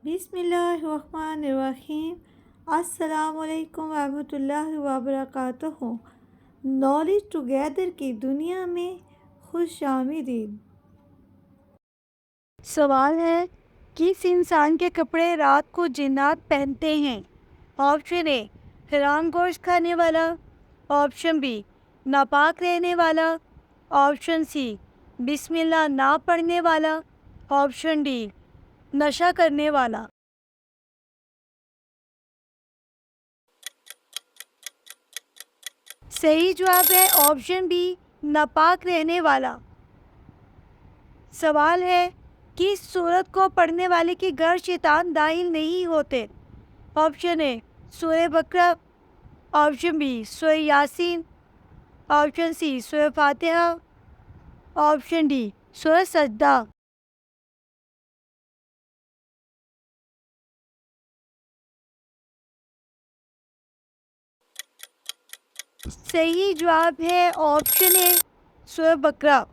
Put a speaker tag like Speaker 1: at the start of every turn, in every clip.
Speaker 1: بسم اللہ الرحمن الرحیم۔ السلام علیکم ورحمۃ اللہ وبرکاتہ۔ نالج ٹوگیدر کی دنیا میں خوش آمدید۔
Speaker 2: سوال ہے، کس انسان کے کپڑے رات کو جنات پہنتے ہیں؟ آپشن اے حرام گوشت کھانے والا، آپشن بی ناپاک رہنے والا، آپشن سی بسم اللہ نہ پڑھنے والا، آپشن ڈی نشہ کرنے والا۔ صحیح جواب ہے آپشن بی ناپاک رہنے والا۔ سوال ہے، کس سورت کو پڑھنے والے کے گھر شیطان داخل نہیں ہوتے؟ آپشن اے سورہ بقرہ، آپشن بی سورہ یاسین، آپشن سی سورہ فاتحہ، آپشن ڈی سورہ سجدہ۔ صحیح جواب ہے آپشن اے سورہ بقرہ۔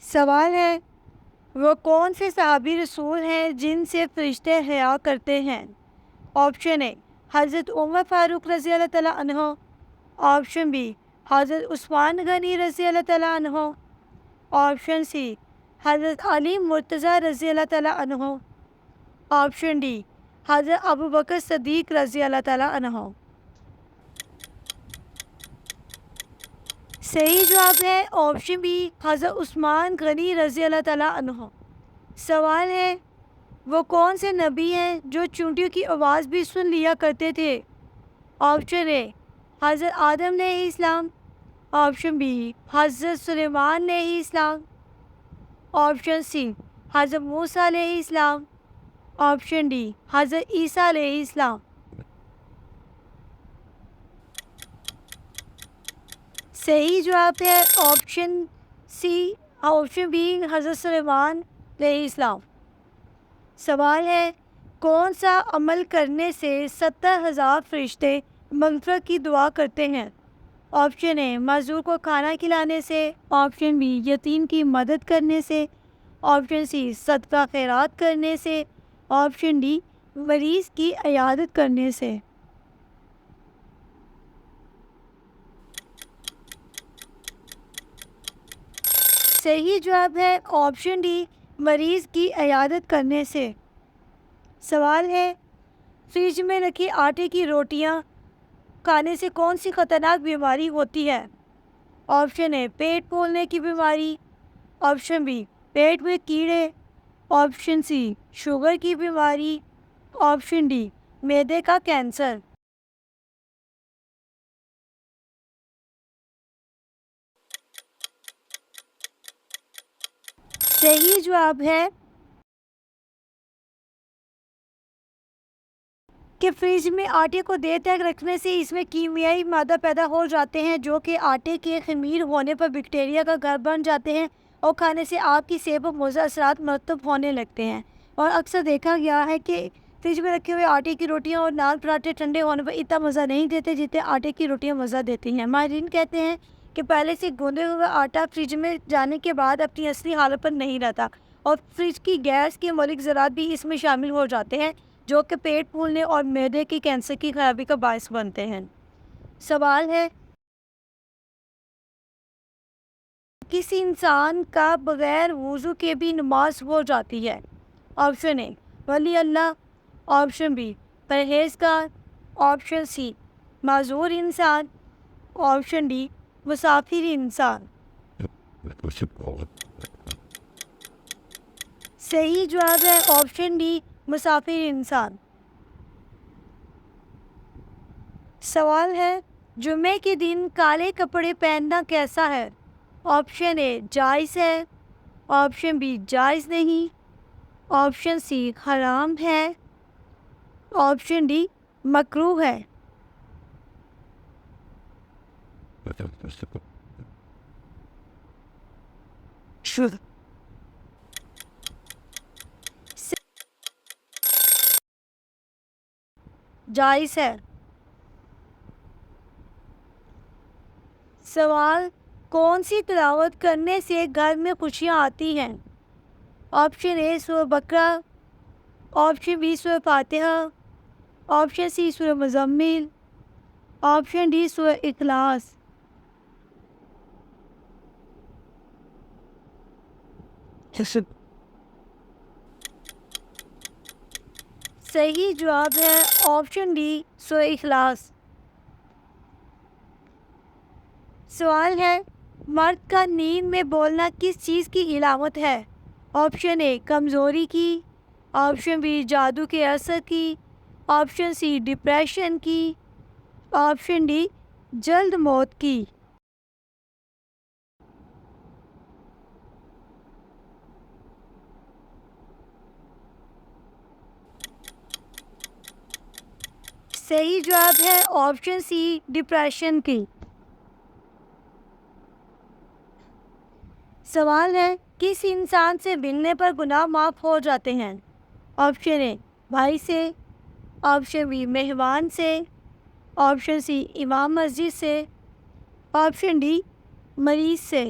Speaker 2: سوال ہے، وہ کون سے صحابی رسول ہیں جن سے فرشتے حیا کرتے ہیں؟ آپشن اے حضرت عمر فاروق رضی اللہ تعالیٰ عنہ، آپشن بی حضرت عثمان غنی رضی اللہ تعالیٰ عنہ، آپشن سی حضرت علی مرتضیٰ رضی اللہ تعالیٰ عنہ، آپشن ڈی حضرت ابوبکر صدیق رضی اللہ تعالیٰ عنہ۔ صحیح جواب ہے آپشن بی حضرت عثمان غنی رضی اللہ تعالیٰ عنہ۔ سوال ہے، وہ کون سے نبی ہیں جو چونٹیوں کی آواز بھی سن لیا کرتے تھے؟ آپشن اے حضرت آدم علیہ السلام، آپشن بی حضرت سلیمان علیہ السلام، آپشن سی حضرت موسیٰ علیہ السلام، آپشن ڈی حضرت عیسیٰ علیہ السلام۔ صحیح جواب ہے آپشن سی، آپشن بی حضرت سلیمان علیہ السلام۔ سوال ہے، کون سا عمل کرنے سے 70,000 فرشتے مغفرت کی دعا کرتے ہیں؟ آپشن اے معذور کو کھانا کھلانے سے، آپشن بی یتیم کی مدد کرنے سے، آپشن سی صدقہ خیرات کرنے سے، آپشن ڈی مریض کی عیادت کرنے سے۔ صحیح جواب ہے آپشن ڈی مریض کی عیادت کرنے سے۔ سوال ہے، فریج میں رکھی آٹے کی روٹیاں کھانے سے کون سی خطرناک بیماری ہوتی ہے؟ آپشن اے پیٹ پھولنے کی بیماری، آپشن بی پیٹ میں کیڑے، آپشن سی شوگر کی بیماری، آپشن ڈی معدے کا کینسر۔ صحیح جواب ہے کہ فریج میں آٹے کو دیر تک رکھنے سے اس میں کیمیائی مادہ پیدا ہو جاتے ہیں جو کہ آٹے کے خمیر ہونے پر بیکٹیریا کا گھر بن جاتے ہیں اور کھانے سے آپ کی صحت پر مضر اثرات مرتب ہونے لگتے ہیں۔ اور اکثر دیکھا گیا ہے کہ فریج میں رکھے ہوئے آٹے کی روٹیاں اور نان پراٹھے ٹھنڈے ہونے پر اتنا مزہ نہیں دیتے جتنے آٹے کی روٹیاں مزہ دیتی ہیں۔ ماہرین کہتے ہیں کہ پہلے سے گوندے ہوئے آٹا فریج میں جانے کے بعد اپنی اصلی حالت پر نہیں رہتا اور فریج کی گیس کے مہلک ذرات بھی اس میں شامل ہو جاتے ہیں جو کہ پیٹ پھولنے اور معدے کی کینسر کی خرابی کا باعث بنتے ہیں۔ سوال ہے، کسی انسان کا بغیر وضو کے بھی نماز ہو جاتی ہے؟ آپشن اے ولی اللہ، آپشن بی پرہیزگار، آپشن سی معذور انسان، آپشن ڈی مسافر انسان۔ صحیح جواب ہے آپشن ڈی مسافر انسان۔ سوال ہے، جمعے کے دن کالے کپڑے پہننا کیسا ہے؟ آپشن اے جائز ہے، آپشن بی جائز نہیں، آپشن سی حرام ہے، آپشن ڈی مکروہ ہے۔ جائز ہے۔ سوال، کون سی تلاوت کرنے سے گھر میں خوشیاں آتی ہیں؟ آپشن اے سورہ بقرہ، آپشن بی سورہ فاتحہ، آپشن سی سورہ مزمل، آپشن ڈی سورہ اخلاص۔ صحیح جواب ہے آپشن ڈی سورہ اخلاص۔ سوال ہے، مرد کا نیند میں بولنا کس چیز کی علامت ہے؟ آپشن اے کمزوری کی، آپشن بی جادو کے اثر کی، آپشن سی ڈپریشن کی، آپشن ڈی جلد موت کی۔ صحیح جواب ہے آپشن سی ڈپریشن کی۔ سوال ہے، کس انسان سے ملنے پر گناہ معاف ہو جاتے ہیں؟ آپشن اے بھائی سے، آپشن بی مہمان سے، آپشن سی امام مسجد سے، آپشن ڈی مریض سے۔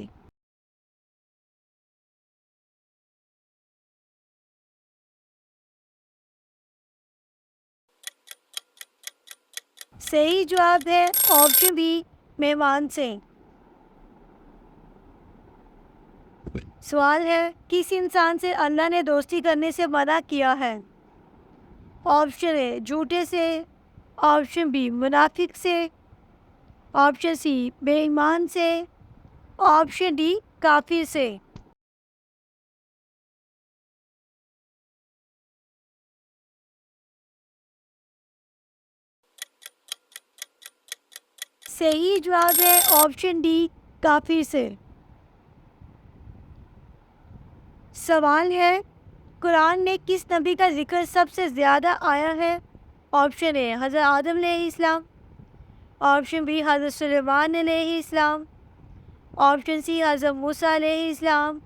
Speaker 2: صحیح جواب ہے آپشن بی مہمان سے۔ سوال ہے، کس انسان سے اللہ نے دوستی کرنے سے منع کیا ہے؟ آپشن اے جھوٹے سے، آپشن بی منافق سے، آپشن سی بے ایمان سے، آپشن ڈی کافر سے۔ صحیح جواب ہے آپشن ڈی کافر سے۔ سوال ہے، قرآن میں کس نبی کا ذکر سب سے زیادہ آیا ہے؟ آپشن اے حضرت آدم علیہ السلام، آپشن بی حضرت سلیمان علیہ السلام، آپشن سی حضرت موسیٰ علیہ السلام،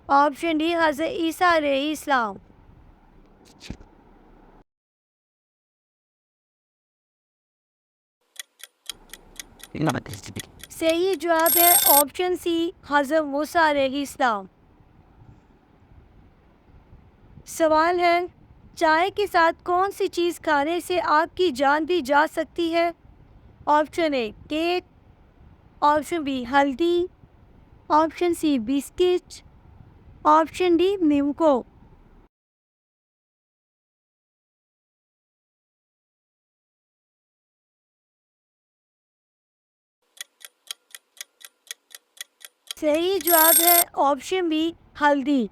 Speaker 2: آپشن ڈی حضرت عیسیٰ علیہ السلام۔ صحیح جواب ہے آپشن سی حضرت موسیٰ علیہ السلام۔ سوال ہے، چائے کے ساتھ کون سی چیز کھانے سے آپ کی جان بھی جا سکتی ہے؟ Option A cake, option B ہلدی، option C biscuit, option D nimko. صحیح جواب ہے آپشن بی ہلدی۔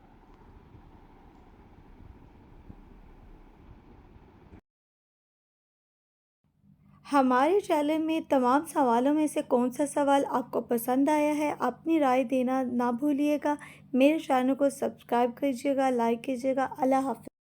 Speaker 1: ہمارے چینل میں تمام سوالوں میں سے کون سا سوال آپ کو پسند آیا ہے؟ اپنی رائے دینا نہ بھولیے گا۔ میرے چینل کو سبسکرائب کیجیے گا، لائک کیجیے گا۔ اللہ حافظ۔